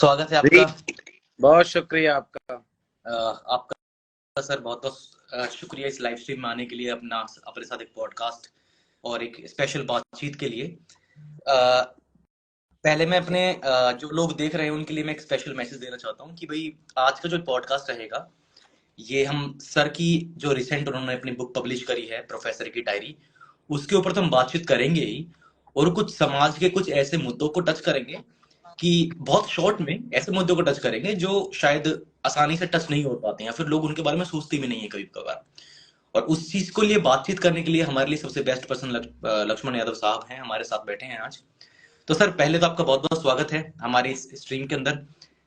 स्वागत है जी, आपका। बहुत शुक्रिया आपका। आपका सर बहुत बहुत शुक्रिया इस लाइव स्ट्रीम में आने के लिए, अपने साथ एक पॉडकास्ट और एक स्पेशल बातचीत के लिए। अ, पहले मैं अपने जो लोग देख रहे हैं उनके लिए मैं एक स्पेशल मैसेज देना चाहता हूँ कि भाई आज का जो पॉडकास्ट रहेगा ये हम सर की जो रिसेंट उन्होंने अपनी बुक पब्लिश करी है प्रोफेसर की डायरी, उसके ऊपर तो हम बातचीत करेंगे ही, और कुछ समाज के कुछ ऐसे मुद्दों को टच करेंगे कि बहुत शॉर्ट में ऐसे मुद्दों को टच करेंगे जो शायद आसानी से टच नहीं हो पाते हैं या फिर लोग उनके बारे में सोचते भी नहीं है कभी कभार। और उस चीज को लिए बातचीत करने के लिए हमारे लिए सबसे बेस्ट पर्सन लक्ष्मण यादव साहब हैं, हमारे साथ बैठे हैं आज। तो सर पहले तो आपका बहुत बहुत स्वागत है हमारे इस स्ट्रीम के अंदर।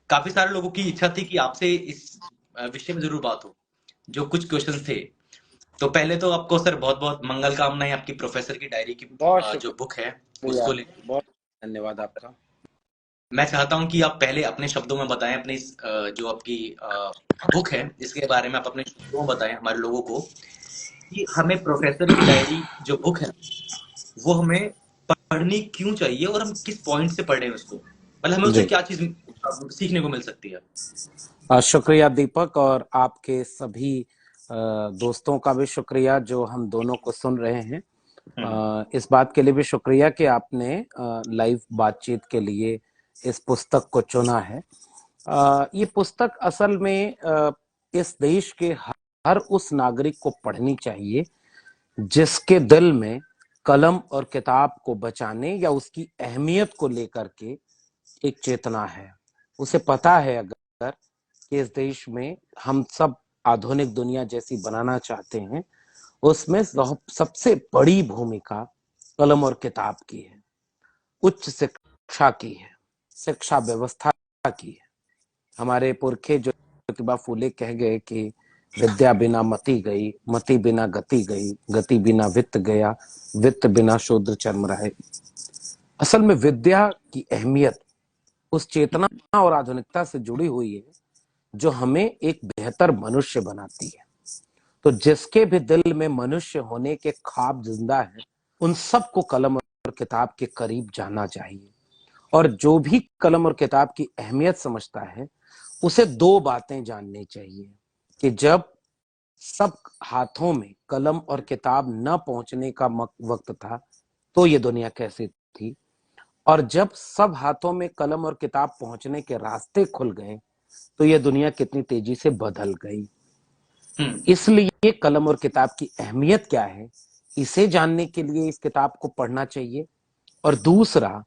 काफी सारे लोगों की इच्छा थी कि आपसे इस विषय में जरूर बात हो, जो कुछ क्वेश्चन थे। तो पहले तो आपको सर बहुत बहुत मंगल कामनाएं आपकी प्रोफेसर की डायरी की बहुत जो बुक है शुक्रिया, उसको ले। बहुत धन्यवाद आपका। मैं चाहता हूं कि आप पहले अपने शब्दों में बताएं अपनी जो आपकी बुक है इसके बारे में आप अपने शब्दों में बताएं हमारे लोगों को कि हमें प्रोफेसर की डायरी जो बुक है वो हमें पढ़नी क्यों चाहिए और हम किस पॉइंट से पढ़ें उसको, मतलब हमें उससे जी, क्या चीज सीखने को मिल सकती है। शुक्रिया दीपक, और आपके सभी दोस्तों का भी शुक्रिया जो हम दोनों को सुन रहे हैं। हम्म। इस बात के लिए भी शुक्रिया कि आपने लाइव बातचीत के लिए इस पुस्तक को चुना है। ये पुस्तक असल में इस देश के हर उस नागरिक को पढ़नी चाहिए जिसके दिल में कलम और किताब को बचाने या उसकी अहमियत को लेकर के एक चेतना है। उसे पता है अगर कि इस देश में हम सब आधुनिक दुनिया जैसी बनाना चाहते हैं, उसमें सबसे बड़ी भूमिका कलम और किताब की है, उच्च शिक्षा की है, शिक्षा व्यवस्था की है। हमारे पुरखे जो ज्योतिबा फूले कह गए कि विद्या बिना मति गई, मति बिना गति गई, गति बिना वित्त गया, वित्त बिना शूद्र चर्म रहे। असल में विद्या की अहमियत उस चेतना और आधुनिकता से जुड़ी हुई है जो हमें एक बेहतर मनुष्य बनाती है। तो जिसके भी दिल में मनुष्य होने के ख्वाब जिंदा है, उन सबको कलम और किताब के करीब जाना चाहिए। और जो भी कलम और किताब की अहमियत समझता है, उसे दो बातें जाननी चाहिए कि जब सब हाथों में कलम और किताब न पहुंचने का वक्त था तो ये दुनिया कैसी थी, और जब सब हाथों में कलम और किताब पहुंचने के रास्ते खुल गए तो यह दुनिया कितनी तेजी से बदल गई। इसलिए कलम और किताब की अहमियत क्या है, इसे जानने के लिए इस किताब को पढ़ना चाहिए। और दूसरा,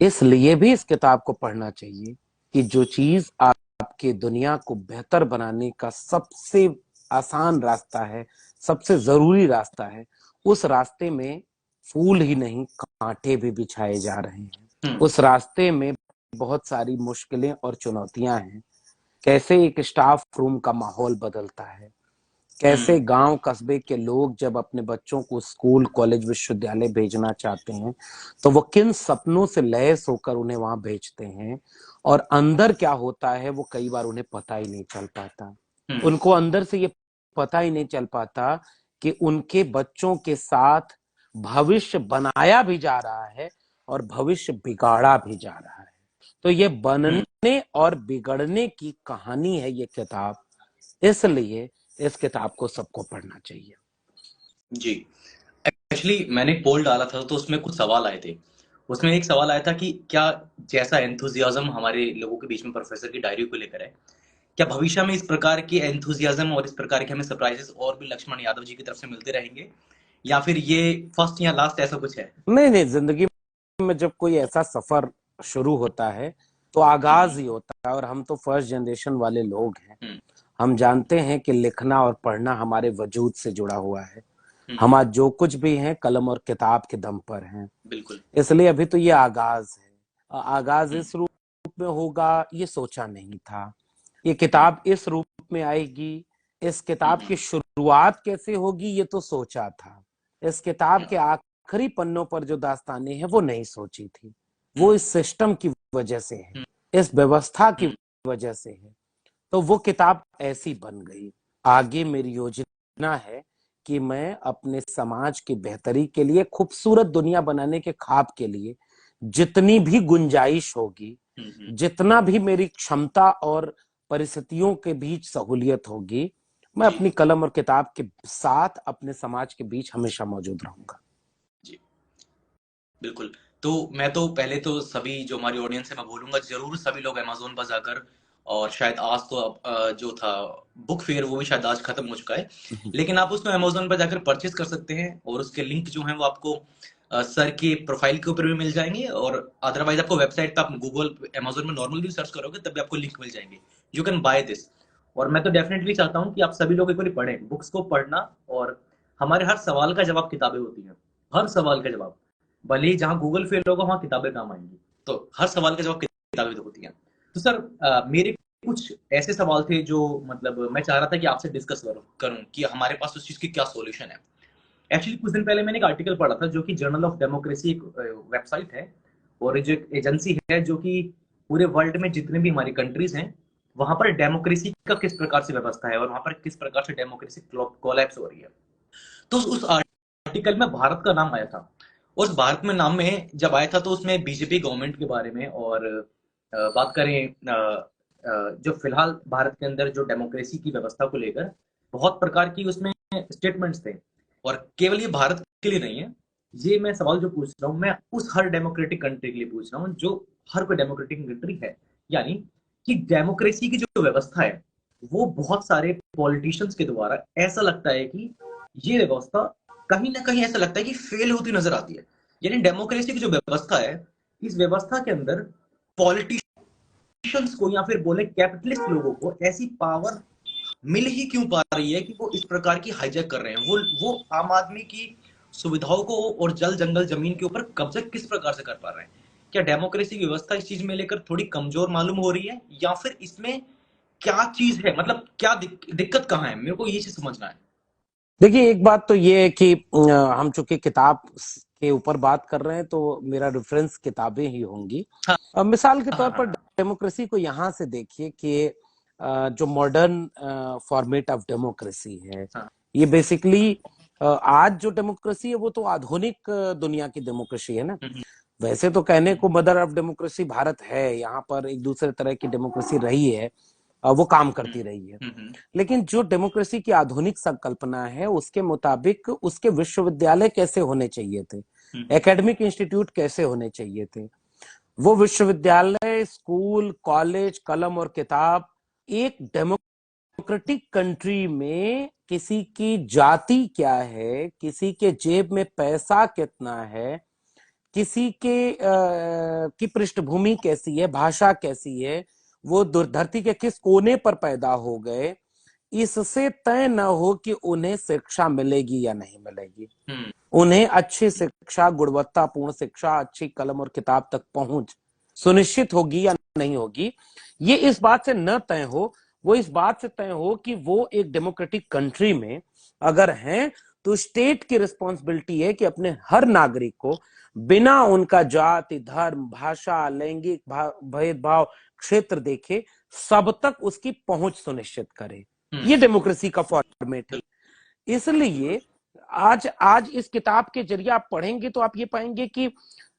इसलिए भी इस किताब को पढ़ना चाहिए कि जो चीज आपके दुनिया को बेहतर बनाने का सबसे आसान रास्ता है, सबसे जरूरी रास्ता है, उस रास्ते में फूल ही नहीं कांटे भी बिछाए जा रहे हैं। उस रास्ते में बहुत सारी मुश्किलें और चुनौतियां हैं। कैसे एक स्टाफ रूम का माहौल बदलता है, कैसे गांव कस्बे के लोग जब अपने बच्चों को स्कूल कॉलेज विश्वविद्यालय भेजना चाहते हैं तो वो किन सपनों से लैस होकर उन्हें वहां भेजते हैं, और अंदर क्या होता है वो कई बार उन्हें पता ही नहीं चल पाता। उनको अंदर से ये पता ही नहीं चल पाता कि उनके बच्चों के साथ भविष्य बनाया भी जा रहा है और भविष्य बिगाड़ा भी जा रहा है। तो ये बनने और बिगड़ने की कहानी है ये किताब, इसलिए इस किताब को सबको पढ़ना चाहिए। जी, एक्चुअली मैंने एक पोल डाला था तो उसमें कुछ सवाल आए थे। उसमें एक सवाल आया था कि क्या जैसा एंथुजियाज्म हमारे लोगों के बीच में प्रोफेसर की डायरी को लेकर है, क्या भविष्य में इस प्रकार के एंथुजियाज्म और इस प्रकार के हमें सरप्राइजेस और भी लक्ष्मण यादव जी की तरफ से मिलते रहेंगे, या फिर ये फर्स्ट या लास्ट ऐसा कुछ है। नहीं नहीं, जिंदगी में जब कोई ऐसा सफर शुरू होता है तो आगाज ही होता है, और हम तो फर्स्ट जनरेशन वाले लोग हैं। हम जानते हैं कि लिखना और पढ़ना हमारे वजूद से जुड़ा हुआ है। हम आज जो कुछ भी हैं कलम और किताब के दम पर हैं। बिल्कुल। इसलिए अभी तो ये आगाज है। आगाज इस रूप में होगा ये सोचा नहीं था। ये किताब इस रूप में आएगी, इस किताब की शुरुआत कैसे होगी ये तो सोचा था। इस किताब के आखिरी पन्नों पर जो दास्तानें हैं वो नहीं सोची थी। वो इस सिस्टम की वजह से है, इस व्यवस्था की वजह से है। तो वो किताब ऐसी बन गई। आगे मेरी योजना है कि मैं अपने समाज की बेहतरी के लिए, खूबसूरत दुनिया बनाने के ख्वाब के लिए जितनी भी गुंजाइश होगी जितना भी मेरी क्षमता और परिस्थितियों के बीच सहूलियत होगी, मैं अपनी कलम और किताब के साथ अपने समाज के बीच हमेशा मौजूद रहूंगा। जी बिल्कुल। तो मैं तो पहले तो सभी जो हमारी ऑडियंस है मैं बोलूंगा जरूर सभी लोग अमेजोन पर जाकर, और शायद आज तो जो था बुक फेयर वो भी शायद आज खत्म हो चुका है, लेकिन आप उसमें अमेजोन पर जाकर परचेज कर सकते हैं, और उसके लिंक जो है वो आपको सर के प्रोफाइल के ऊपर भी मिल जाएंगे, और अदरवाइज आपको वेबसाइट पे आप गूगल अमेजोन में नॉर्मल भी सर्च करोगे तब भी आपको लिंक मिल जाएंगे, यू कैन बाय दिस। और मैं तो डेफिनेटली चाहता हूँ कि आप सभी लोग एक बार पढ़ें बुक्स को पढ़ना, और हमारे हर सवाल का जवाब किताबें होती हैं, हर सवाल का जवाब, भले ही जहां गूगल फेल होगा वहां किताबें काम आएंगी, तो हर सवाल का जवाब किताबें तो होती हैं। तो सर मेरे कुछ ऐसे सवाल थे जो मतलब मैं चाह रहा था कि आपसे डिस्कस करूं कि हमारे पास उस चीज की क्या सॉल्यूशन है। एक्चुअली कुछ दिन पहले मैंने एक आर्टिकल पढ़ा था जो कि जर्नल ऑफ डेमोक्रेसी एक वेबसाइट है, और जो एक एजेंसी है जो कि पूरे वर्ल्ड में जितने भी हमारी कंट्रीज हैं वहां पर डेमोक्रेसी का किस प्रकार से व्यवस्था है और वहां पर किस प्रकार से डेमोक्रेसी कोलैप्स हो रही है। तो उस आर्टिकल में भारत का नाम आया था, उस भारत में नाम में जब आया था तो उसमें बीजेपी गवर्नमेंट के बारे में, और बात करें जो फिलहाल भारत के अंदर जो डेमोक्रेसी की व्यवस्था को लेकर बहुत प्रकार की उसमें स्टेटमेंट्स थे, और केवल ये भारत के लिए नहीं है, ये मैं सवाल जो पूछ रहा हूँ मैं उस हर डेमोक्रेटिक कंट्री के लिए पूछ रहा हूँ जो हर कोई डेमोक्रेटिक कंट्री है, यानी कि डेमोक्रेसी की जो व्यवस्था है वो बहुत सारे पॉलिटिशियंस के द्वारा ऐसा लगता है कि ये व्यवस्था कहीं ना कहीं ऐसा लगता है कि फेल होती नजर आती है। यानी डेमोक्रेसी की जो व्यवस्था है, इस व्यवस्था के अंदर पॉलिटिशियंस को या फिर बोले कैपिटलिस्ट लोगों को ऐसी पावर मिल ही क्यों पा रही है कि वो इस प्रकार की हाईजैक कर रहे हैं, वो आम आदमी की सुविधाओं को और जल जंगल जमीन के ऊपर कब्जा किस प्रकार से कर पा रहे हैं। क्या डेमोक्रेसी की व्यवस्था इस चीज में लेकर थोड़ी कमजोर मालूम हो रही है, या फिर इसमें क्या चीज है, मतलब क्या दिक्कत कहाँ है, मेरे को ये चीज समझना है। देखिए, एक बात तो ये है कि हम चूंकि किताब के ऊपर बात कर रहे हैं तो मेरा रेफरेंस किताबें ही होंगी। हाँ मिसाल के तौर हाँ पर हाँ डेमोक्रेसी को यहाँ से देखिए कि जो मॉडर्न फॉर्मेट ऑफ डेमोक्रेसी है, हाँ ये बेसिकली आज जो डेमोक्रेसी है वो तो आधुनिक दुनिया की डेमोक्रेसी है ना। हम्म, वैसे तो कहने हम्म, को मदर ऑफ डेमोक्रेसी भारत है, यहाँ पर एक दूसरे तरह की डेमोक्रेसी रही है, वो काम करती रही है। हम्म, लेकिन जो डेमोक्रेसी की आधुनिक संकल्पना है उसके मुताबिक उसके विश्वविद्यालय कैसे होने चाहिए थे, हम्म, एकेडमिक इंस्टीट्यूट कैसे होने चाहिए थे, वो विश्वविद्यालय, स्कूल, कॉलेज, कलम और किताब एक डेमोक्रेटिक कंट्री में किसी की जाति क्या है, किसी के जेब में पैसा कितना है, किसी के की पृष्ठभूमि कैसी है, भाषा कैसी है, वो धरती के किस कोने पर पैदा हो गए, इससे तय न हो कि उन्हें शिक्षा मिलेगी या नहीं मिलेगी। हम्म, उन्हें अच्छी शिक्षा, गुणवत्तापूर्ण शिक्षा, अच्छी कलम और किताब तक पहुंच सुनिश्चित होगी या नहीं होगी, ये इस बात से न तय हो, वो इस बात से तय हो कि वो एक डेमोक्रेटिक कंट्री में अगर हैं तो स्टेट की रिस्पॉन्सिबिलिटी है कि अपने हर नागरिक को बिना उनका जाति, धर्म, भाषा, लैंगिक भेदभाव, क्षेत्र देखे सब तक उसकी पहुंच सुनिश्चित करे। ये डेमोक्रेसी का फॉर्मेट है। इसलिए आज आज इस किताब के जरिए आप पढ़ेंगे तो आप ये पाएंगे कि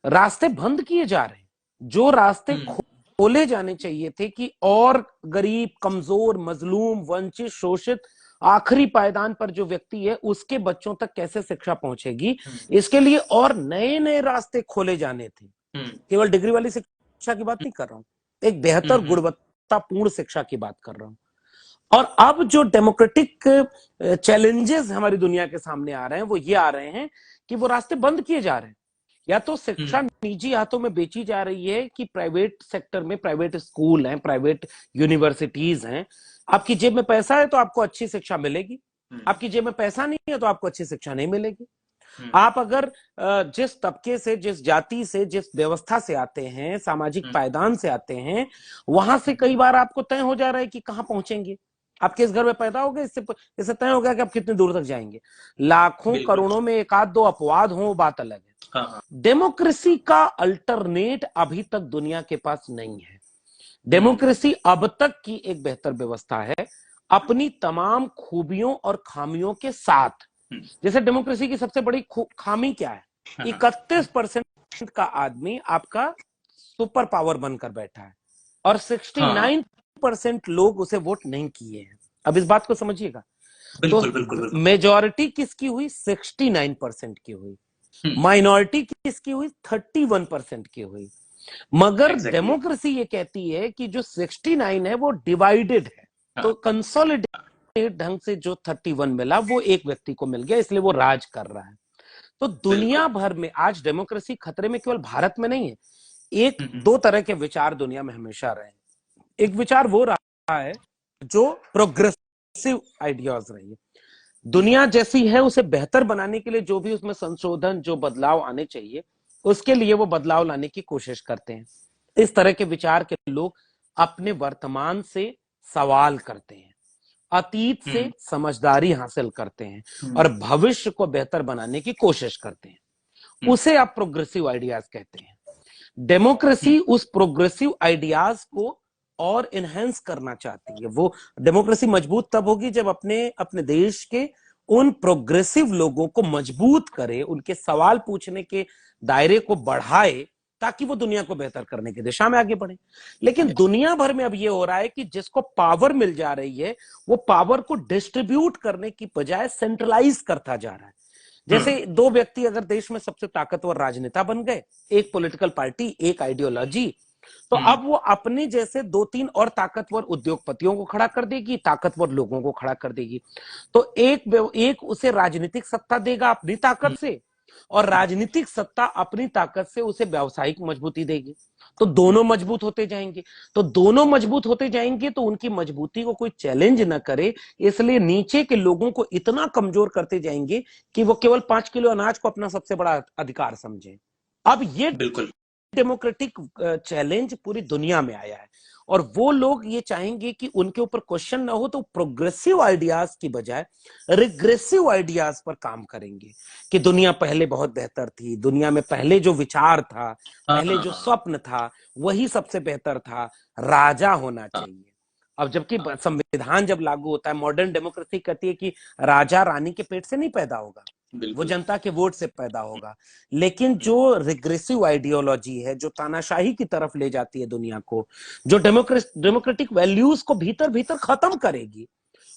रास्ते बंद किए जा रहे हैं, जो रास्ते खोले जाने चाहिए थे कि और गरीब, कमजोर, मजलूम, वंचित, शोषित आखिरी पायदान पर जो व्यक्ति है उसके बच्चों तक कैसे शिक्षा पहुंचेगी, इसके लिए और नए नए रास्ते खोले जाने थे। केवल डिग्री वाली शिक्षा की बात नहीं कर रहा हूं, एक बेहतर गुणवत्तापूर्ण शिक्षा की बात कर रहा हूं। और अब जो डेमोक्रेटिक चैलेंजेस हमारी दुनिया के सामने आ रहे हैं वो ये आ रहे हैं कि वो रास्ते बंद किए जा रहे हैं, या तो शिक्षा निजी हाथों में बेची जा रही है कि प्राइवेट सेक्टर में प्राइवेट स्कूल हैं, प्राइवेट यूनिवर्सिटीज हैं, आपकी जेब में पैसा है तो आपको अच्छी शिक्षा मिलेगी, आपकी जेब में पैसा नहीं है तो आपको अच्छी शिक्षा नहीं मिलेगी। आप अगर जिस तबके से, जिस जाति से, जिस व्यवस्था से आते हैं, सामाजिक पायदान से आते हैं, वहां से कई बार आपको तय हो जा रहा है कि कहां पहुंचेंगे, आप किस घर में पैदा हो गए, इससे तय हो गया कि आप कितनी दूर तक जाएंगे। लाखों करोड़ों में एक आध दो अपवाद हो बात अलग है। डेमोक्रेसी का अल्टरनेट अभी तक दुनिया के पास नहीं है। डेमोक्रेसी अब तक की एक बेहतर व्यवस्था है अपनी तमाम खूबियों और खामियों के साथ। जैसे डेमोक्रेसी की सबसे बड़ी खामी क्या है, 31% का आदमी आपका सुपर पावर बनकर बैठा है और 69% लोग उसे वोट नहीं किए हैं। अब इस बात को समझिएगा। तो बिल्कुल बिल्कुल बिल्कुल। मेजॉरिटी किसकी हुई? 69% की हुई। माइनॉरिटी किसकी हुई? 31% की हुई। मगर एग्जैक्टली। डेमोक्रेसी ये कहती है कि जो 69 है वो डिवाइडेड है, तो कंसोलिडेट ढंग से जो 31 मिला वो एक व्यक्ति को मिल गया, इसलिए वो राज कर रहा है। तो दुनिया भर में आज डेमोक्रेसी खतरे में केवल भारत में नहीं है। एक दो तरह के विचार दुनिया में हमेशा रहे। एक विचार वो रहा है जो प्रोग्रेसिव आइडियाज रही है। दुनिया जैसी है उसे बेहतर बनाने के लिए जो भी उसमें संशोधन, जो बदलाव आने चाहिए, उसके लिए वो बदलाव लाने की कोशिश करते हैं। इस तरह के विचार के लोग अपने वर्तमान से सवाल करते हैं, अतीत से समझदारी हासिल करते हैं और भविष्य को बेहतर बनाने की कोशिश करते हैं। उसे आप प्रोग्रेसिव आइडियाज कहते हैं। डेमोक्रेसी उस प्रोग्रेसिव आइडियाज को और इनहेंस करना चाहती है। वो डेमोक्रेसी मजबूत तब होगी जब अपने अपने देश के उन प्रोग्रेसिव लोगों को मजबूत करे, उनके सवाल पूछने के दायरे को बढ़ाए, ताकि वो दुनिया को बेहतर करने की दिशा में आगे बढ़े। लेकिन दुनिया भर में अब ये हो रहा है कि जिसको पावर मिल जा रही है वो पावर को डिस्ट्रीब्यूट करने की बजाय सेंट्रलाइज करता जा रहा है। जैसे दो व्यक्ति अगर देश में सबसे ताकतवर राजनेता बन गए, एक पॉलिटिकल पार्टी, एक आइडियोलॉजी, तो अब वो अपने जैसे दो तीन और ताकतवर उद्योगपतियों को खड़ा कर देगी, ताकतवर लोगों को खड़ा कर देगी। तो एक उसे राजनीतिक सत्ता देगा अपनी ताकत से, और राजनीतिक सत्ता अपनी ताकत से उसे व्यावसायिक मजबूती देगी। तो दोनों मजबूत होते जाएंगे। तो दोनों मजबूत होते जाएंगे तो उनकी मजबूती को कोई चैलेंज ना करे, इसलिए नीचे के लोगों को इतना कमजोर करते जाएंगे कि वो केवल 5 किलो अनाज को अपना सबसे बड़ा अधिकार समझे। अब ये बिल्कुल डेमोक्रेटिक चैलेंज पूरी दुनिया में आया है और वो लोग ये चाहेंगे कि उनके ऊपर क्वेश्चन ना हो, तो प्रोग्रेसिव आइडियाज की बजाय रिग्रेसिव आइडियाज पर काम करेंगे कि दुनिया पहले बहुत बेहतर थी, दुनिया में पहले जो विचार था, पहले जो स्वप्न था वही सबसे बेहतर था, राजा होना चाहिए। अब जबकि संविधान जब लागू होता है, मॉडर्न डेमोक्रेसी कहती है कि राजा रानी के पेट से नहीं पैदा होगा, वो जनता के वोट से पैदा होगा। लेकिन जो रिग्रेसिव आइडियोलॉजी है, जो तानाशाही की तरफ ले जाती है दुनिया को, जो डेमोक्रेटिक वैल्यूज को भीतर भीतर खत्म करेगी,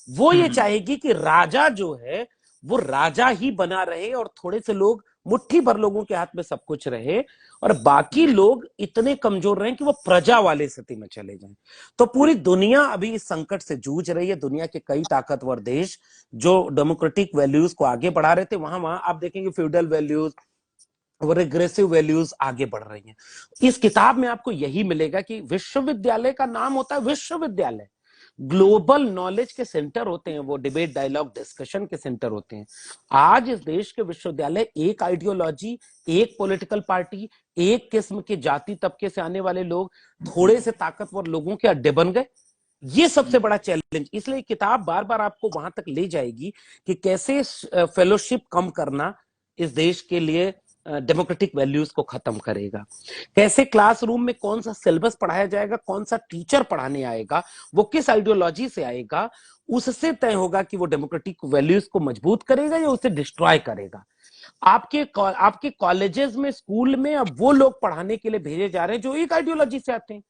वो ये चाहेगी कि राजा जो है वो राजा ही बना रहे और थोड़े से लोग, मुट्ठी भर लोगों के हाथ में सब कुछ रहे और बाकी लोग इतने कमजोर रहे कि वो प्रजा वाले स्थिति में चले जाएं। तो पूरी दुनिया अभी इस संकट से जूझ रही है। दुनिया के कई ताकतवर देश जो डेमोक्रेटिक वैल्यूज को आगे बढ़ा रहे थे, वहां आप देखेंगे फ्यूडल वैल्यूज, वो रिग्रेसिव वैल्यूज आगे बढ़ रही हैं। इस किताब में आपको यही मिलेगा कि विश्वविद्यालय का नाम होता है विश्वविद्यालय, ग्लोबल नॉलेज के सेंटर होते हैं, वो डिबेट, डायलॉग, डिस्कशन के सेंटर होते हैं। आज इस देश के विश्वविद्यालय एक आइडियोलॉजी, एक पॉलिटिकल पार्टी, एक किस्म के जाति तबके से आने वाले लोग, थोड़े से ताकतवर लोगों के अड्डे बन गए। ये सबसे बड़ा चैलेंज। इसलिए किताब बार बार आपको वहां तक ले जाएगी कि कैसे फेलोशिप कम करना इस देश के लिए डेमोक्रेटिक वैल्यूज को खत्म करेगा, कैसे क्लासरूम में कौन सा सिलेबस पढ़ाया जाएगा, कौन सा टीचर पढ़ाने आएगा, वो किस आइडियोलॉजी से आएगा, उससे तय होगा कि वो डेमोक्रेटिक वैल्यूज को मजबूत करेगा या उसे डिस्ट्रॉय करेगा। आपके कॉलेजेस में, स्कूल में अब वो लोग पढ़ाने के लिए भेजे जा रहे हैं जो एक आइडियोलॉजी से आते हैं।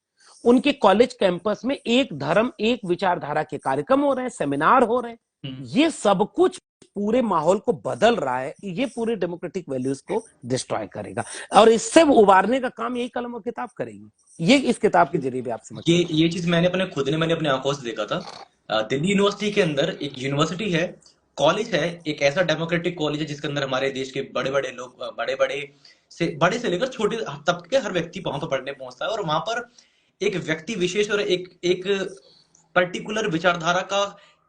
उनके कॉलेज कैंपस में एक धर्म, एक विचारधारा के कार्यक्रम हो रहे हैं, सेमिनार हो रहे हैं। ये सब कुछ पूरे माहौल को बदल रहा है। ये पूरे डेमोक्रेटिक वैल्यूज को डिस्ट्रॉय करेगा और इससे उबारने का काम यही कलम और किताब करेगी। ये इस किताब के जरिए भी आप समझ ये चीज मैंने अपने आंखों से देखा था। दिल्ली यूनिवर्सिटी के अंदर एक यूनिवर्सिटी है, कॉलेज है, एक ऐसा डेमोक्रेटिक कॉलेज है जिसके अंदर हमारे देश के बड़े बड़े लोग, बड़े से लेकर छोटे तबके हर व्यक्ति वहां पर पढ़ने पहुंचता है। और वहां पर एक व्यक्ति विशेष और एक पर्टिकुलर विचारधारा का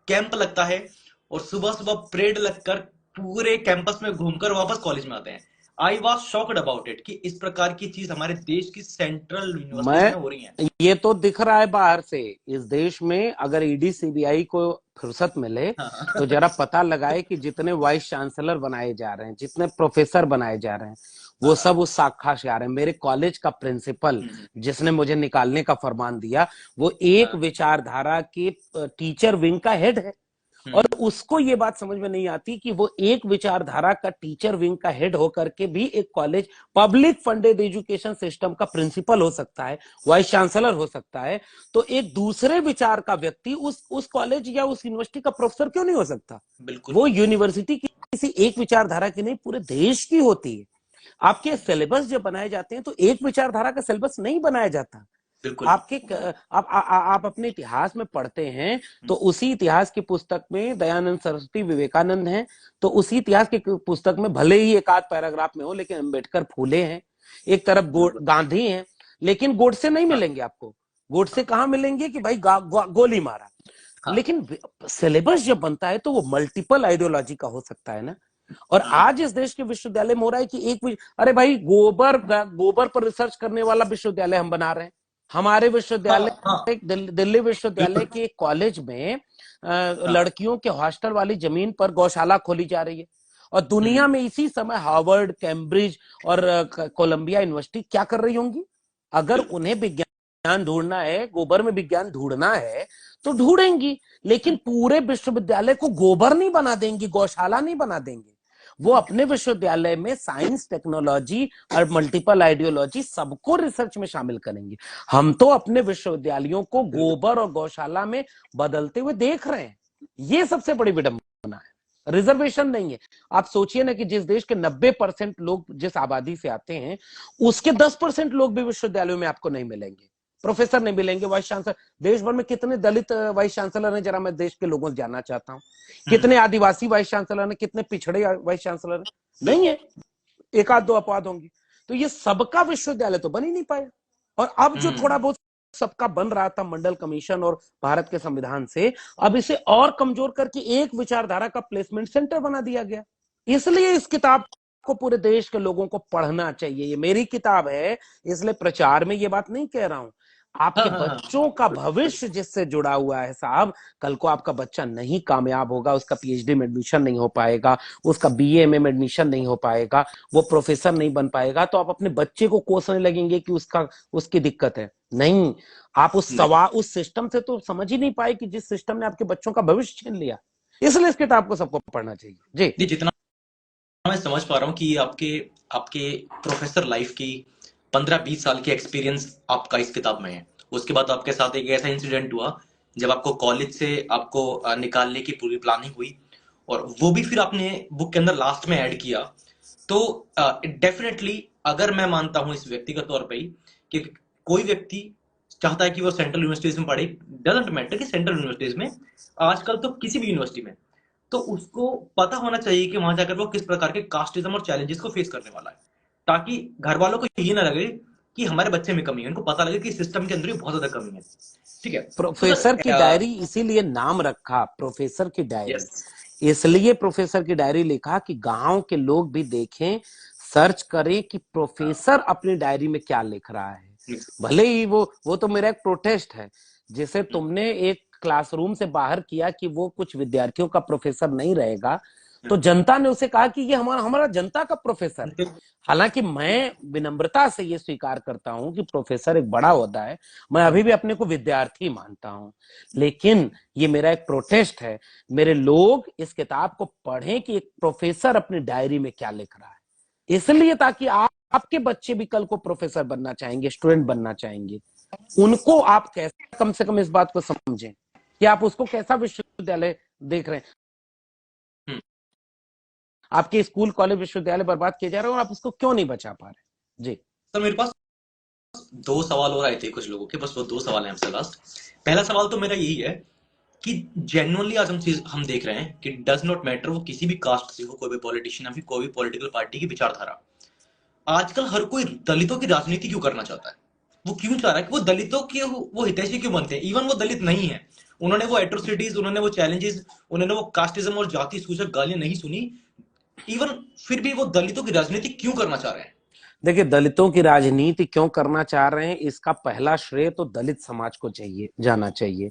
कैंप लगता है और सुबह सुबह परेड लगकर पूरे कैंपस में घूमकर वापस कॉलेज में आते हैं। I was shocked about it कि इस प्रकार की चीज हमारे देश की सेंट्रल यूनिवर्सिटी में हो रही है। ये तो दिख रहा है बाहर से। इस देश में अगर ईडी सीबीआई को फुर्सत मिले तो जरा पता लगाए कि जितने वाइस चांसलर बनाए जा रहे हैं, जितने प्रोफेसर बनाए जा रहे हैं, वो सब उस शाखा से आ रहे हैं। मेरे कॉलेज का प्रिंसिपल जिसने मुझे निकालने का फरमान दिया, वो एक विचारधारा के टीचर विंग का हेड है और उसको ये बात समझ में नहीं आती कि वो एक विचारधारा का टीचर विंग का हेड होकर के भी एक college public funded education system का प्रिंसिपल हो सकता है, वाइस चांसलर हो सकता है, तो एक दूसरे विचार का व्यक्ति उस कॉलेज या उस यूनिवर्सिटी का प्रोफेसर क्यों नहीं हो सकता? बिल्कुल वो यूनिवर्सिटी किसी एक विचारधारा की नहीं, पूरे देश की होती है। आपके सिलेबस जब बनाए जाते हैं तो एक विचारधारा का सिलेबस नहीं बनाया जाता। बिल्कुल। आपके आप अपने इतिहास में पढ़ते हैं तो उसी इतिहास की पुस्तक में दयानंद सरस्वती विवेकानंद हैं, तो उसी इतिहास की पुस्तक में भले ही एक आध पैराग्राफ में हो लेकिन अंबेडकर फूले हैं, एक तरफ गांधी हैं, लेकिन गोडसे नहीं मिलेंगे आपको। गोडसे कहां मिलेंगे कि भाई गोली मारा। लेकिन सिलेबस जब बनता है तो वो मल्टीपल आइडियोलॉजी का हो सकता है ना। और आज इस देश के विश्वविद्यालय में हो रहा है कि एक अरे भाई गोबर पर रिसर्च करने वाला विश्वविद्यालय हम बना रहे हैं। हमारे विश्वविद्यालय दिल्ली विश्वविद्यालय के कॉलेज में लड़कियों के हॉस्टल वाली जमीन पर गौशाला खोली जा रही है। और दुनिया में इसी समय हार्वर्ड, कैम्ब्रिज और कोलंबिया यूनिवर्सिटी क्या कर रही होंगी? अगर उन्हें विज्ञान ढूंढना है, गोबर में विज्ञान ढूंढना है तो ढूंढेंगी, लेकिन पूरे विश्वविद्यालय को गोबर नहीं बना देंगी, गौशाला नहीं बना देंगे। वो अपने विश्वविद्यालय में साइंस, टेक्नोलॉजी और मल्टीपल आइडियोलॉजी सबको रिसर्च में शामिल करेंगे। हम तो अपने विश्वविद्यालयों को गोबर और गौशाला में बदलते हुए देख रहे हैं। ये सबसे बड़ी विडंबना है। रिजर्वेशन नहीं है। आप सोचिए ना कि जिस देश के 90% लोग जिस आबादी से आते हैं उसके 10% लोग भी विश्वविद्यालयों में आपको नहीं मिलेंगे, प्रोफेसर नहीं मिलेंगे, वाइस चांसलर। देश भर में कितने दलित वाइस चांसलर हैं, जरा मैं देश के लोगों से जानना चाहता हूं। कितने आदिवासी वाइस चांसलर हैं, कितने पिछड़े वाइस चांसलर हैं? नहीं है, एक आध दो अपवाद होंगे। तो ये सबका विश्वविद्यालय तो बन ही नहीं पाया। और अब जो थोड़ा बहुत सबका बन रहा था मंडल कमीशन और भारत के संविधान से, अब इसे और कमजोर करके एक विचारधारा का प्लेसमेंट सेंटर बना दिया गया। इसलिए इस किताब को पूरे देश के लोगों को पढ़ना चाहिए। ये मेरी किताब है, इसलिए प्रचार में ये बात नहीं कह रहा हूं। आपके बच्चों का भविष्य जिससे जुड़ा हुआ है साहब, कल को आपका बच्चा नहीं कामयाब होगा, उसका पीएचडी में एडमिशन नहीं हो पाएगा, उसका बीए में एडमिशन नहीं हो पाएगा, वो प्रोफेसर नहीं बन पाएगा, तो आप अपने बच्चे को कोसने लगेंगे कि उसकी दिक्कत है। नहीं, आप उस सिस्टम से तो समझ ही नहीं पाए कि जिस सिस्टम ने आपके बच्चों का भविष्य छीन लिया। इसलिए इस किताब को सबको पढ़ना चाहिए। जी, जितना मैं समझ पा रहा हूँ कि आपके आपके प्रोफेसर लाइफ की 15-20 साल की एक्सपीरियंस आपका इस किताब में है। उसके बाद आपके साथ एक ऐसा इंसिडेंट हुआ जब आपको कॉलेज से आपको निकालने की पूरी प्लानिंग हुई, और वो भी फिर आपने बुक के अंदर लास्ट में ऐड किया। तो डेफिनेटली अगर मैं मानता हूँ इस व्यक्तिगत तौर पर ही कि कोई व्यक्ति चाहता है कि वो सेंट्रल यूनिवर्सिटीज में पढ़े, डजंट मैटर कि सेंट्रल यूनिवर्सिटीज में, आजकल तो किसी भी यूनिवर्सिटी में, तो उसको पता होना चाहिए कि वहां जाकर वो किस प्रकार के कास्टिज्म और चैलेंजेस को फेस करने वाला है, ताकि घर वालों को ये ना लगे कि हमारे बच्चे में कमी है, उनको पता लगे कि सिस्टम के अंदर भी बहुत ज्यादा कमी है। ठीक है, प्रोफेसर की डायरी इसीलिए नाम रखा प्रोफेसर की डायरी। इसलिए प्रोफेसर की डायरी लिखा कि गांव के लोग भी देखें, सर्च करें कि प्रोफेसर अपनी डायरी में क्या लिख रहा है। भले ही वो तो मेरा एक प्रोटेस्ट है, जिसे तुमने एक क्लासरूम से बाहर किया कि वो कुछ विद्यार्थियों का प्रोफेसर नहीं रहेगा, तो जनता ने उसे कहा कि ये हमारा जनता का प्रोफेसर है। हालांकि मैं विनम्रता से ये स्वीकार करता हूं कि प्रोफेसर एक बड़ा ओहदा है, मैं अभी भी अपने को विद्यार्थी मानता हूं, लेकिन ये मेरा एक प्रोटेस्ट है। मेरे लोग इस किताब को पढ़ें कि एक प्रोफेसर अपनी डायरी में क्या लिख रहा है, इसलिए ताकि आपके बच्चे भी कल को प्रोफेसर बनना चाहेंगे, स्टूडेंट बनना चाहेंगे, उनको आप कैसे कम से कम इस बात को समझें कि आप उसको कैसा विश्वविद्यालय देख रहे हैं। आपके स्कूल, कॉलेज, विश्वविद्यालय बर्बाद किए जा रहे हैं और आप उसको क्यों नहीं बचा पा रहे? जी सर, मेरे पास 2 सवाल और आए थे कुछ लोगों के, बस वो 2 सवाल हैं हमसे लास्ट। पहला सवाल तो मेरा यही है कि जेन्युइनली आज हम देख रहे हैं कि डज नॉट मैटर वो किसी भी कास्ट से हो, कोई भी पॉलिटिशियन, अभी कोई भी पॉलिटिकल पार्टी की विचारधारा, आजकल हर कोई दलितों की राजनीति क्यों करना चाहता है? वो क्यों चाह रहा है कि वो दलितों के वो हितैषी क्यों बनते हैं? इवन वो दलित नहीं है, उन्होंने वो एट्रोसिटीज, उन्होंने वो चैलेंजेस, उन्होंने वो कास्टिज्म और जाति सूचक गालियां नहीं सुनी, इवन फिर भी वो दलितों की राजनीति क्यों करना चाह रहे हैं? देखिए, दलितों की राजनीति क्यों करना चाह रहे हैं, इसका पहला श्रेय तो दलित समाज को जाना चाहिए।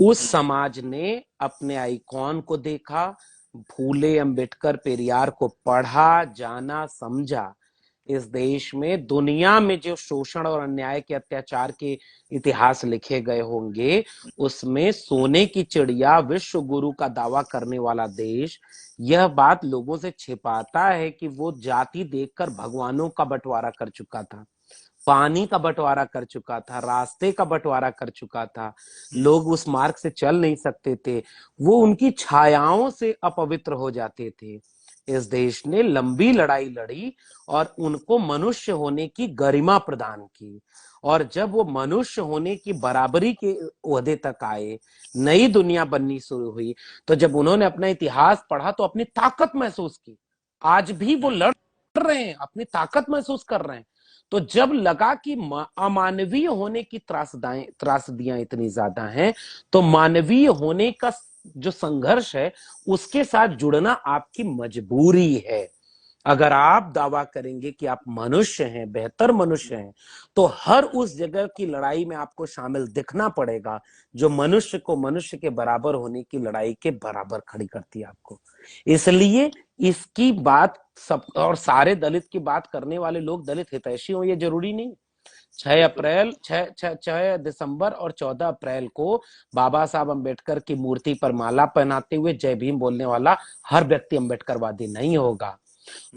उस समाज ने अपने आइकॉन को देखा, फूले, अंबेडकर, पेरियार को पढ़ा, जाना, समझा, इस देश में दुनिया में जो शोषण और अन्याय के अत्याचार के इतिहास लिखे गए होंगे, उसमें सोने की चिड़िया विश्व गुरु का दावा करने वाला देश यह बात लोगों से छिपाता है कि वो जाति देखकर भगवानों का बंटवारा कर चुका था, पानी का बंटवारा कर चुका था, रास्ते का बंटवारा कर चुका था, लोग उस मार्ग से चल नहीं सकते थे, वो उनकी छायाओं से अपवित्र हो जाते थे। इस देश ने लंबी लड़ाई लड़ी और उनको मनुष्य होने की गरिमा प्रदान की, और जब वो मनुष्य होने की बराबरी के ओहदे तक आए, नई दुनिया बननी शुरू हुई, तो जब उन्होंने अपना इतिहास पढ़ा तो अपनी ताकत महसूस की। आज भी वो लड़ रहे हैं, अपनी ताकत महसूस कर रहे हैं। तो जब लगा कि अमानवीय होने की त्रासदियां इतनी ज्यादा हैं, तो मानवीय होने का जो संघर्ष है उसके साथ जुड़ना आपकी मजबूरी है। अगर आप दावा करेंगे कि आप मनुष्य हैं, बेहतर मनुष्य हैं, तो हर उस जगह की लड़ाई में आपको शामिल दिखना पड़ेगा जो मनुष्य को मनुष्य के बराबर होने की लड़ाई के बराबर खड़ी करती है आपको। इसलिए इसकी बात सब, और सारे दलित की बात करने वाले लोग दलित हितैषी हो ये जरूरी नहीं। 6 दिसंबर और 14 अप्रैल को बाबा साहब अंबेडकर की मूर्ति पर माला पहनाते हुए जय भीम बोलने वाला हर व्यक्ति अंबेडकरवादी नहीं होगा।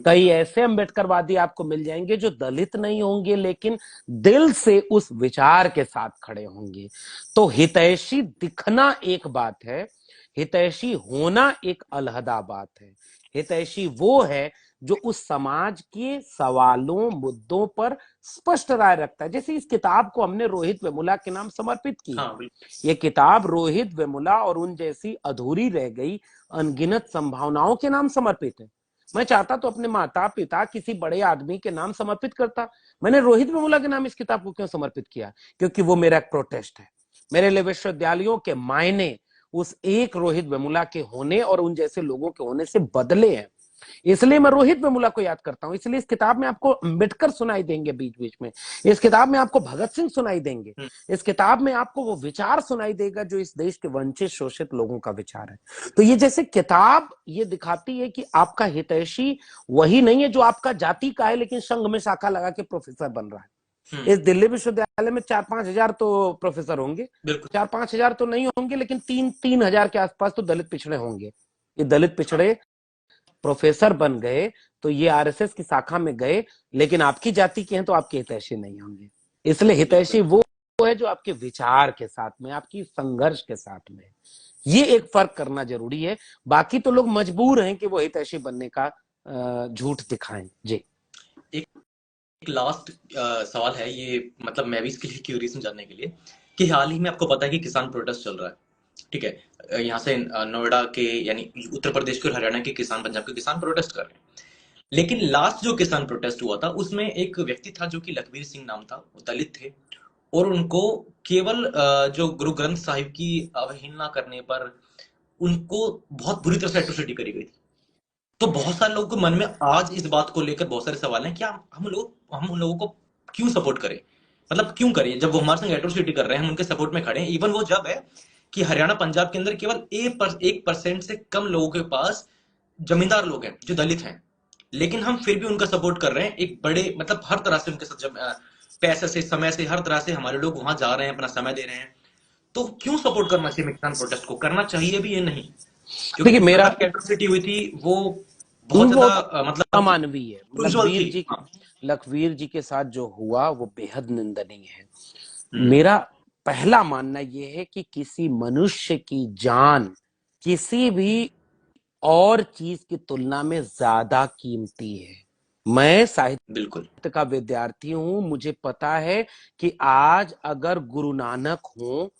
कई ऐसे अंबेडकरवादी आपको मिल जाएंगे जो दलित नहीं होंगे लेकिन दिल से उस विचार के साथ खड़े होंगे। तो हितैषी दिखना एक बात है, हितैषी होना एक अलहदा बात है। हितैषी वो है जो उस समाज के सवालों मुद्दों पर स्पष्ट राय रखता है। जैसे इस किताब को हमने रोहित वेमुला के नाम समर्पित की। ये किताब रोहित वेमुला और उन जैसी अधूरी रह गई अनगिनत संभावनाओं के नाम समर्पित है। मैं चाहता तो अपने माता पिता किसी बड़े आदमी के नाम समर्पित करता। मैंने रोहित वेमुला के नाम इस किताब को क्यों समर्पित किया? क्योंकि वो मेरा एक प्रोटेस्ट है। मेरे लिए विश्वविद्यालयों के मायने उस एक रोहित वेमुला के होने और उन जैसे लोगों के होने से बदले हैं। इसलिए मैं रोहित वेमुला को याद करता हूं। इसलिए इस किताब में आपको अंबेडकर सुनाई देंगे बीच बीच में, इस किताब में आपको भगत सिंह सुनाई देंगे, इस किताब में आपको वो विचार सुनाई देगा जो इस देश के वंचित शोषित लोगों का विचार है। तो ये जैसे किताब ये दिखाती है कि आपका हितैषी वही नहीं है जो आपका जाति का है लेकिन संघ में शाखा लगा के प्रोफेसर बन रहा है। इस दिल्ली विश्वविद्यालय में 4-5 हजार तो प्रोफेसर होंगे, 4-5 हजार तो नहीं होंगे, लेकिन 3-3 हजार के आसपास तो दलित पिछड़े होंगे। ये दलित पिछड़े प्रोफेसर बन गए तो ये आरएसएस की शाखा में गए, लेकिन आपकी जाति के हैं तो आपके हितैषी नहीं होंगे। इसलिए हितैषी वो है जो आपके विचार के साथ में, आपकी संघर्ष के साथ में। ये एक फर्क करना जरूरी है। बाकी तो लोग मजबूर हैं कि वो हितैषी बनने का झूठ दिखाएं। जी, एक लास्ट सवाल है ये, मतलब मैं भी इसके लिए क्यूरियस हूं जानने के लिए कि हाल ही में आपको पता है कि किसान प्रोटेस्ट चल रहा है, ठीक है? यहाँ से नोएडा के यानी उत्तर प्रदेश के और हरियाणा के किसान, पंजाब के किसान प्रोटेस्ट कर रहे हैं। लेकिन लास्ट जो किसान प्रोटेस्ट हुआ था उसमें एक व्यक्ति था जो कि लखबीर सिंह नाम था, वो दलित थे, और उनको केवल जो गुरु ग्रंथ साहिब की अवहेलना करने पर उनको बहुत बुरी तरह से एट्रोसिटी करी गई थी। तो बहुत सारे लोगों के मन में आज इस बात को लेकर बहुत सारे सवाल हैं कि हम उन लोगों को क्यों सपोर्ट करें, मतलब क्यों करें जब वो हमारे संग एट्रोसिटी कर रहे हैं, हम उनके सपोर्ट में खड़े हैं। इवन वो जब है कि हरियाणा पंजाब के अंदर केवल 1% से कम लोगों के पास जमींदार लोग हैं जो दलित हैं, लेकिन हम फिर भी उनका सपोर्ट कर रहे हैं। एक बड़े मतलब हर तरह से उनके साथ जब पैसे से, समय से, हर तरह से हमारे लोग वहां जा रहे हैं, अपना समय दे रहे हैं। तो क्यों सपोर्ट करना चाहिए किसान प्रोटेस्ट को? करना चाहिए भी ये नहीं, क्योंकि मेरा कैपेसिटी हुई थी वो बहुत ज्यादा मतलब अमानवीय है। लखवीर जी के साथ जो हुआ वो बेहद निंदनीय है। मेरा पहला मानना यह है कि किसी मनुष्य की जान किसी भी और चीज की तुलना में ज्यादा कीमती है। मैं साहित्य का विद्यार्थी हूं, मुझे पता है कि आज अगर गुरु नानक हो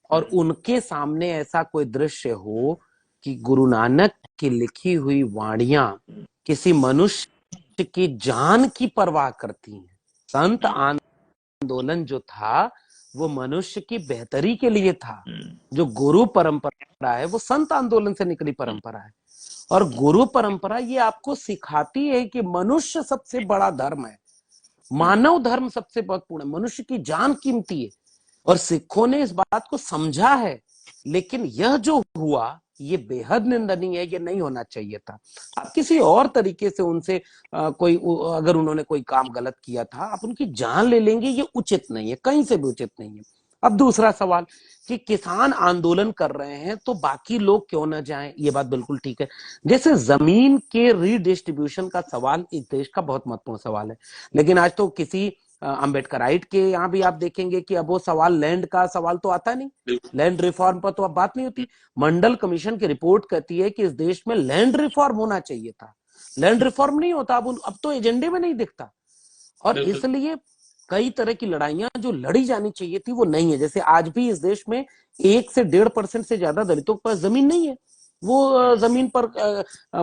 और उनके सामने ऐसा कोई दृश्य हो कि गुरु नानक की लिखी हुई वाणियां किसी मनुष्य की जान की परवाह करती हैं। संत आंदोलन जो था वो मनुष्य की बेहतरी के लिए था। जो गुरु परंपरा है वो संत आंदोलन से निकली परंपरा है, और गुरु परंपरा ये आपको सिखाती है कि मनुष्य सबसे बड़ा धर्म है, मानव धर्म सबसे महत्वपूर्ण है, मनुष्य की जान कीमती है। और सिखों ने इस बात को समझा है लेकिन यह जो हुआ ये बेहद निंदनीय है, ये नहीं होना चाहिए था। आप किसी और तरीके से उनसे कोई अगर उन्होंने कोई काम गलत किया था आप उनकी जान ले लेंगे, ये उचित नहीं है, कहीं से भी उचित नहीं है। अब दूसरा सवाल कि किसान आंदोलन कर रहे हैं तो बाकी लोग क्यों ना जाएं, ये बात बिल्कुल ठीक है। जैसे जमीन के रीडिस्ट्रीब्यूशन का सवाल इस देश का बहुत महत्वपूर्ण सवाल है, लेकिन आज तो किसी अम्बेडकराइट के यहाँ भी आप देखेंगे कि अब वो सवाल लैंड का सवाल तो आता नहीं, लैंड रिफॉर्म पर तो अब बात नहीं होती। मंडल कमीशन की रिपोर्ट कहती है कि इस देश में लैंड रिफॉर्म होना चाहिए था, लैंड रिफॉर्म नहीं होता, अब तो एजेंडे में नहीं दिखता। और इसलिए कई तरह की लड़ाइयां जो लड़ी जानी चाहिए थी वो नहीं है। जैसे आज भी इस देश में 1 से 1.5% से ज्यादा दलितों के पास जमीन नहीं है, वो जमीन पर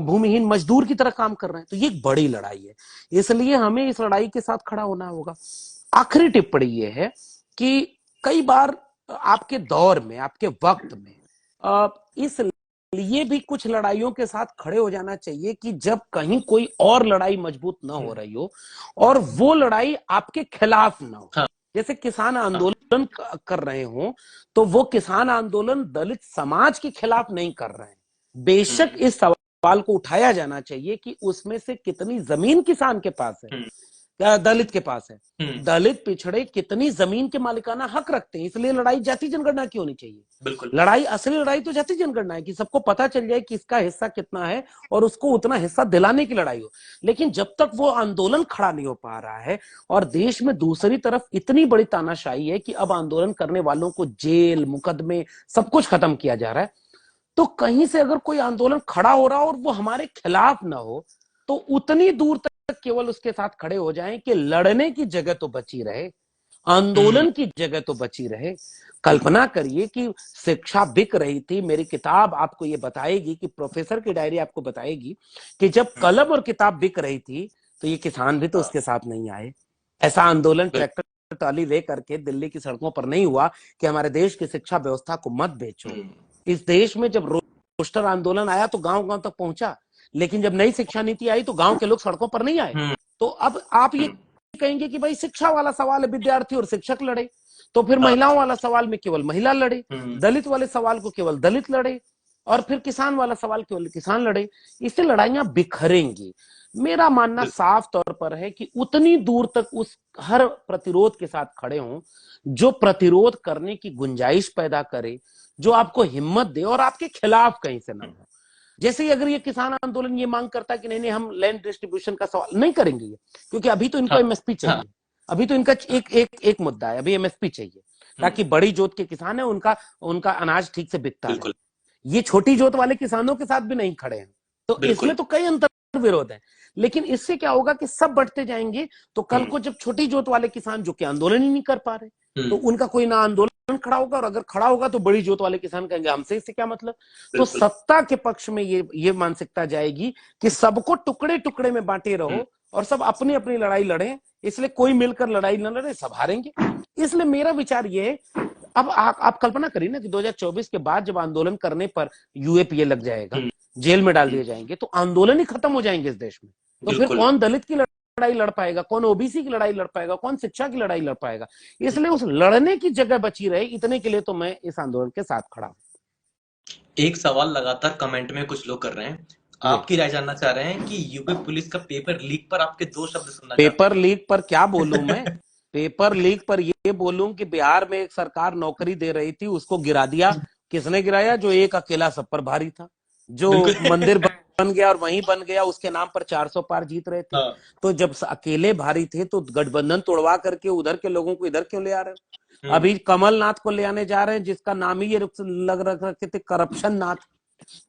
भूमिहीन मजदूर की तरह काम कर रहे हैं। तो ये एक बड़ी लड़ाई है, इसलिए हमें इस लड़ाई के साथ खड़ा होना होगा। आखिरी टिप्पणी ये है कि कई बार आपके दौर में, आपके वक्त में इस लिए भी कुछ लड़ाइयों के साथ खड़े हो जाना चाहिए कि जब कहीं कोई और लड़ाई मजबूत ना हो रही हो और वो लड़ाई आपके खिलाफ ना हो। जैसे किसान आंदोलन कर रहे हो तो वो किसान आंदोलन दलित समाज के खिलाफ नहीं कर रहे हैं। बेशक इस सवाल को उठाया जाना चाहिए कि उसमें से कितनी जमीन किसान के पास है, दलित के पास है, दलित पिछड़े कितनी जमीन के मालिकाना हक रखते हैं। इसलिए लड़ाई जाति जनगणना की होनी चाहिए। बिल्कुल, लड़ाई, असली लड़ाई तो जाति जनगणना है कि सबको पता चल जाए कि इसका हिस्सा कितना है और उसको उतना हिस्सा दिलाने की लड़ाई हो। लेकिन जब तक वो आंदोलन खड़ा नहीं हो पा रहा है और देश में दूसरी तरफ इतनी बड़ी तानाशाही है कि अब आंदोलन करने वालों को जेल, मुकदमे, सब कुछ खत्म किया जा रहा है, तो कहीं से अगर कोई आंदोलन खड़ा हो रहा हो और वो हमारे खिलाफ ना हो तो उतनी दूर तक केवल उसके साथ खड़े हो जाएं कि लड़ने की जगह तो बची रहे, आंदोलन की जगह तो बची रहे। कल्पना करिए कि शिक्षा बिक रही थी। मेरी किताब आपको ये बताएगी कि प्रोफेसर की डायरी आपको बताएगी कि जब कलम और किताब बिक रही थी तो ये किसान भी तो उसके साथ नहीं आए। ऐसा आंदोलन ट्रैक्टर ट्रॉली लेकर के दिल्ली की सड़कों पर नहीं हुआ कि हमारे देश की शिक्षा व्यवस्था को मत बेचो। इस देश में जब रोस्टर आंदोलन आया तो गांव गांव तक पहुंचा, लेकिन जब नई शिक्षा नीति आई तो गांव के लोग सड़कों पर नहीं आए। तो अब आप ये कहेंगे कि भाई शिक्षा वाला सवाल है, विद्यार्थी और शिक्षक लड़े, तो फिर महिलाओं वाला सवाल में केवल महिला लड़े, दलित वाले सवाल को केवल दलित लड़े, और फिर किसान वाला सवाल केवल किसान लड़े। इससे लड़ाइयां बिखरेंगी। मेरा मानना साफ तौर पर है कि उतनी दूर तक उस हर प्रतिरोध के साथ खड़े हों जो प्रतिरोध करने की गुंजाइश पैदा करे, जो आपको हिम्मत दे और आपके खिलाफ कहीं से ना हो। जैसे ही अगर ये किसान आंदोलन ये मांग करता है कि नहीं नहीं हम लैंड डिस्ट्रीब्यूशन का सवाल नहीं करेंगे ये, क्योंकि अभी तो इनको एमएसपी चाहिए, अभी तो इनका एक मुद्दा है, अभी एमएसपी चाहिए ताकि बड़ी जोत के किसान है उनका उनका अनाज ठीक से बिकता है। ये छोटी जोत वाले किसानों के साथ भी नहीं खड़े हैं, तो इसमें तो कई अंतर विरोध है। लेकिन इससे क्या होगा कि सब बढ़ते जाएंगे, तो कल को जब छोटी जोत वाले किसान जो कि आंदोलन ही नहीं कर पा रहे तो उनका कोई ना आंदोलन खड़ा होगा, और अगर खड़ा होगा तो बड़ी जोत वाले किसान कहेंगे हमसे इससे क्या मतलब। तो सत्ता के पक्ष में ये मानसिकता जाएगी कि सबको टुकड़े टुकड़े में बांटे रहो और सब अपनी अपनी लड़ाई लड़े, इसलिए कोई मिलकर लड़ाई न लड़े, सब हारेंगे। इसलिए मेरा विचार ये है, अब आप कल्पना करिए ना कि 2024 के बाद जब आंदोलन करने पर यूएपीए लग जाएगा, जेल में डाल दिए जाएंगे, तो आंदोलन ही खत्म हो जाएंगे इस देश में। तो फिर कौन दलित की लड़ाई लड़ पाएगा, कौन ओबीसी की लड़ाई लड़ पाएगा, कौन शिक्षा की लड़ाई लड़ पाएगा। इसलिए उस लड़ने की जगह बची रहे, इतने के लिए तो मैं इस आंदोलन के साथ खड़ा हूं। एक सवाल लगातार कमेंट में कुछ लोग कर रहे हैं, आपकी राय जानना चाह रहे हैं कि यूपी पुलिस का पेपर लीक पर आपके 2 शब्द सुनना चाहते हैं। पेपर लीक पर क्या बोलूं मैं पेपर लीक पर ये बोलूं कि बिहार में एक सरकार नौकरी दे रही थी, उसको गिरा दिया। किसने गिराया? जो एक अकेला सब पर भारी था, जो मंदिर बन गया और वहीं बन गया, उसके नाम पर 400 पार जीत रहे थे। तो जब अकेले भारी थे तो गठबंधन तोड़वा करके उधर के लोगों को इधर क्यों ले आ रहे हो? अभी कमलनाथ को ले आने जा रहे हैं, जिसका नाम ही ये लग रखे थे करप्शन नाथ।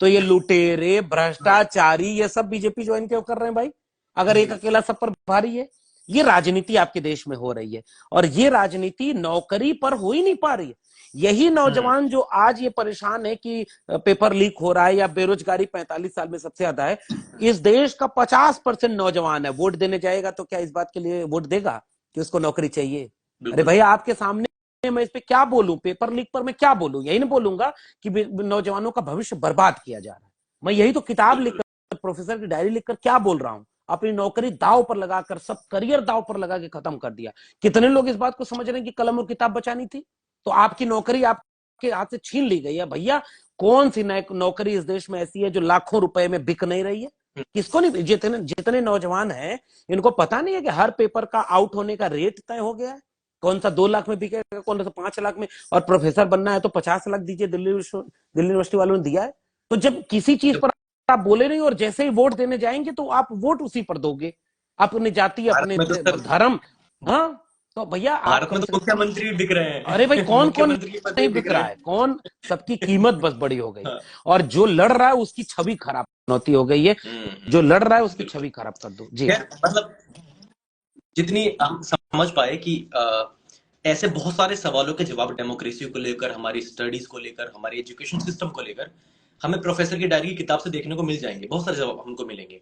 तो ये लुटेरे, भ्रष्टाचारी, ये सब बीजेपी ज्वाइन क्यों कर रहे हैं भाई, अगर एक अकेला सब पर भारी है? ये राजनीति आपके देश में हो रही है, और ये राजनीति नौकरी पर हो ही नहीं पा रही है। यही नौजवान जो आज ये परेशान है कि पेपर लीक हो रहा है या बेरोजगारी 45 साल में सबसे ज्यादा है, इस देश का 50% नौजवान है। वोट देने जाएगा तो क्या इस बात के लिए वोट देगा कि उसको नौकरी चाहिए? अरे भैया, आपके सामने मैं इस पे क्या बोलूं, पेपर लीक पर मैं क्या बोलूं? यही नहीं बोलूंगा कि नौजवानों का भविष्य बर्बाद किया जा रहा है। मैं यही तो किताब लिखकर, प्रोफेसर की डायरी लिखकर क्या बोल रहा हूं? अपनी नौकरी दाव पर लगाकर, सब करियर दाव पर लगा के खत्म कर दिया। कितने लोग इस बात को समझ रहे हैं कि कलम और किताब बचानी थी? तो आपकी नौकरी, आप आपके हाथ से छीन ली गई है। भैया कौन सी नौकरी इस देश में ऐसी है जो लाखों रुपए में बिक नहीं रही है? किसको नहीं? जितने जितने नौजवान हैं इनको पता नहीं है कि हर पेपर का आउट होने का रेट तय हो गया है। कौन सा 2 लाख में बिकेगा, कौन सा 5 लाख में। और प्रोफेसर बनना है तो 50 लाख दीजिए, दिल्ली यूनिवर्सिटी वालों ने दिया है। तो जब किसी चीज पर आप बोले नहीं और जैसे ही वोट देने जाएंगे तो आप वोट उसी पर दोगे, अपने जाति, भारत अपने में तो सर, धर्म। हाँ, तो भैया आप भारत में कम तो से कम। मुख्यमंत्री बिक रहे अरे भाई हैं। कौन कौन मुख्यमंत्री के पद नहीं भी बिक बिक रहे रहा है, हैं। कौन? सबकी कीमत बस बड़ी हो गई। हाँ। और जो लड़ रहा है उसकी छवि खराब होती हो गई है। जो लड़ रहा है उसकी बिल्कुल। छवि खराब कर दो जी। खैर, मतलब जितनी हम समझ पाए कि ऐसे बहुत सारे सवालों के जवाब डेमोक्रेसी को लेकर, हमारी स्टडीज को लेकर, हमारे एजुकेशन सिस्टम को लेकर हमें प्रोफेसर की डायरी की किताब से देखने को मिल जाएंगे, बहुत सारे जवाब हमको मिलेंगे।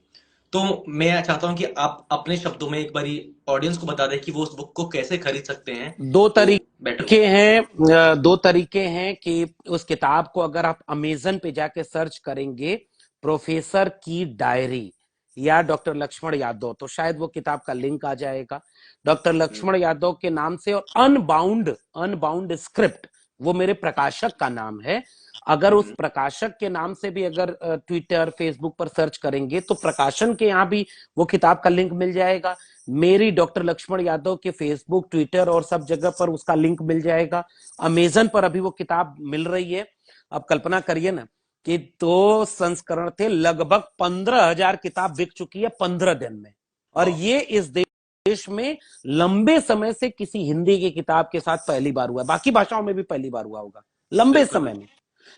तो मैं चाहता हूं कि आप अपने शब्दों में एक बारी ऑडियंस को बता दें कि वो उस बुक को कैसे खरीद सकते हैं, दो तो बेटर तरीके हैं। दो तरीके हैं कि उस किताब को अगर आप अमेजन पे जाके सर्च करेंगे प्रोफेसर की डायरी या डॉक्टर लक्ष्मण यादव, तो शायद वो किताब का लिंक आ जाएगा डॉक्टर लक्ष्मण यादव के नाम से। और अनबाउंड, अनबाउंड स्क्रिप्ट वो मेरे प्रकाशक का नाम है। अगर उस प्रकाशक के नाम से भी अगर ट्विटर फेसबुक पर सर्च करेंगे तो प्रकाशन के यहाँ भी वो किताब का लिंक मिल जाएगा। मेरी डॉक्टर लक्ष्मण यादव के फेसबुक, ट्विटर और सब जगह पर उसका लिंक मिल जाएगा। अमेजन पर अभी वो किताब मिल रही है। अब कल्पना करिए ना कि 2 संस्करण थे, लगभग 15,000 किताब बिक चुकी है 15 दिन में। और ये इस देश में लंबे समय से किसी हिंदी की किताब के साथ पहली बार हुआ है, बाकी भाषाओं में भी पहली बार हुआ होगा लंबे समय में।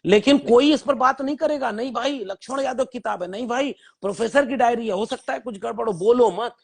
लेकिन कोई इस पर बात नहीं करेगा। नहीं भाई लक्ष्मण यादव किताब है, नहीं भाई प्रोफेसर की डायरी है, हो सकता है कुछ गड़बड़ हो, बोलो मत।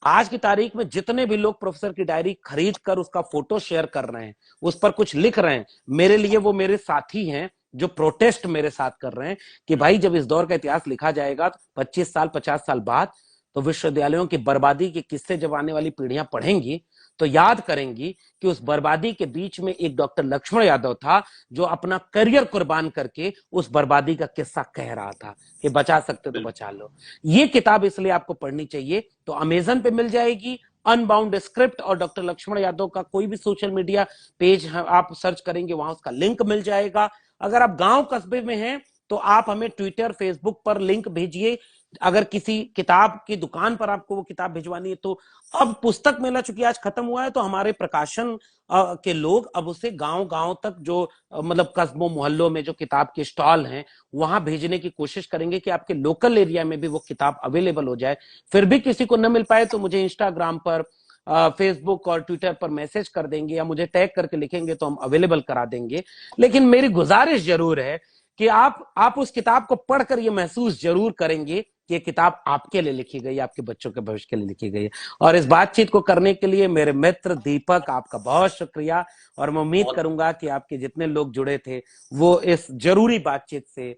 आज की तारीख में जितने भी लोग प्रोफेसर की डायरी खरीद कर उसका फोटो शेयर कर रहे हैं, उस पर कुछ लिख रहे हैं, मेरे लिए वो मेरे साथी हैं जो प्रोटेस्ट मेरे साथ कर रहे हैं कि भाई जब इस दौर का इतिहास लिखा जाएगा 25 साल 50 साल बाद, तो विश्वविद्यालयों की बर्बादी के किस्से जब आने वाली पीढ़ियां पढ़ेंगी तो याद करेंगी कि उस बर्बादी के बीच में एक डॉक्टर लक्ष्मण यादव था जो अपना करियर कुर्बान करके उस बर्बादी का किस्सा कह रहा था कि बचा सकते तो बचा लो। ये किताब इसलिए आपको पढ़नी चाहिए। तो अमेजन पे मिल जाएगी अनबाउंड स्क्रिप्ट, और डॉक्टर लक्ष्मण यादव का कोई भी सोशल मीडिया पेज आप सर्च करेंगे वहां उसका लिंक मिल जाएगा। अगर आप गांव कस्बे में हैं तो आप हमें ट्विटर फेसबुक पर लिंक भेजिए। अगर किसी किताब की दुकान पर आपको वो किताब भिजवानी है तो अब पुस्तक मेला चूंकि आज खत्म हुआ है तो हमारे प्रकाशन के लोग अब उसे गांव गांव तक जो मतलब कस्बों मोहल्लों में जो किताब के स्टॉल हैं वहां भेजने की कोशिश करेंगे कि आपके लोकल एरिया में भी वो किताब अवेलेबल हो जाए। फिर भी किसी को न मिल पाए तो मुझे इंस्टाग्राम पर, फेसबुक और ट्विटर पर मैसेज कर देंगे या मुझे टैग करके लिखेंगे तो हम अवेलेबल करा देंगे। लेकिन मेरी गुजारिश जरूर है कि आप उस किताब को पढ़कर ये महसूस जरूर करेंगे कि ये किताब आपके लिए लिखी गई है, आपके बच्चों के भविष्य के लिए लिखी गई है। और इस बातचीत को करने के लिए मेरे मित्र दीपक, आपका बहुत शुक्रिया। और मैं उम्मीद करूंगा कि आपके जितने लोग जुड़े थे वो इस जरूरी बातचीत से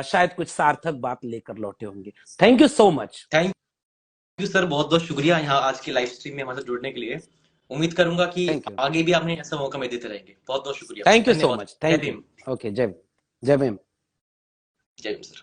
शायद कुछ सार्थक बात लेकर लौटे होंगे। Thank you so much. Thank you sir, बहुत बहुत शुक्रिया यहाँ आज की लाइव स्ट्रीम में हमारे साथ जुड़ने के लिए। उम्मीद करूंगा कि थैंक यू, आगे भी आपने ऐसा मौका में देते रहेंगे। बहुत बहुत शुक्रिया, थैंक यू सो धन्यवाद। मच। जय थैंक यू। भीम। ओके, जय जय भीम। जय भीम सर।